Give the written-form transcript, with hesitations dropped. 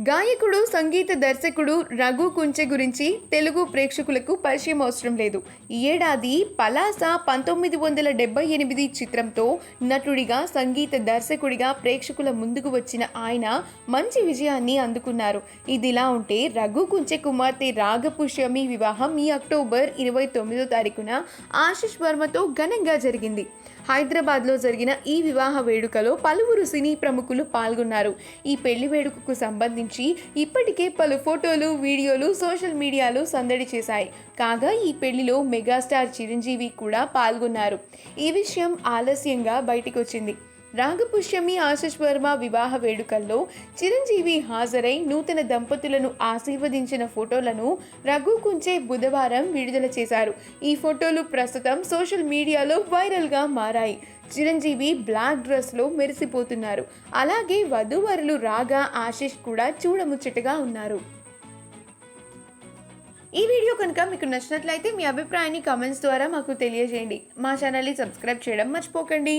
గాయకుడు, సంగీత దర్శకుడు రఘు కుంచె గురించి తెలుగు ప్రేక్షకులకు పరిచయం అవసరం లేదు. ఈ ఏడాది పలాస 1978 చిత్రంతో నటుడిగా, సంగీత దర్శకుడిగా ప్రేక్షకుల ముందుకు వచ్చిన ఆయన మంచి విజయాన్ని అందుకున్నారు. ఇదిలా ఉంటే రఘు కుంచె కుమార్తె రాగపుష్యమి వివాహం ఈ అక్టోబర్ 29వ తారీఖున ఆశిష్ వర్మతో ఘనంగా జరిగింది. హైదరాబాద్లో జరిగిన ఈ వివాహ వేడుకలో పలువురు సినీ ప్రముఖులు పాల్గొన్నారు. ఈ పెళ్లి వేడుకకు సంబంధించి ఇప్పటికే పలు ఫోటోలు, వీడియోలు సోషల్ మీడియాలో సందడి చేశాయి. కాగా ఈ పెళ్లిలో మెగాస్టార్ చిరంజీవి కూడా పాల్గొన్నారు. ఈ విషయం ఆలస్యంగా బయటికొచ్చింది. రాగపుష్యమి, ఆశిష్ వర్మ వివాహ వేడుకల్లో చిరంజీవి హాజరై నూతన దంపతులను ఆశీర్వదించిన ఫోటోలను రఘు కుంచె బుధవారం విడుదల చేశారు. ఈ ఫోటోలు ప్రస్తుతం సోషల్ మీడియాలో వైరల్గా మారాయి. చిరంజీవి బ్లాక్ డ్రెస్లో మెరిసిపోతున్నారు. అలాగే వధూవరులు రాగా, ఆశిష్ కూడా చూడముచ్చటగా ఉన్నారు. ఈ వీడియో కనుక మీకు నచ్చినట్లయితే మీ అభిప్రాయాన్ని కామెంట్స్ ద్వారా మాకు తెలియజేయండి. మా ఛానల్ని సబ్స్క్రైబ్ చేయడం మర్చిపోకండి.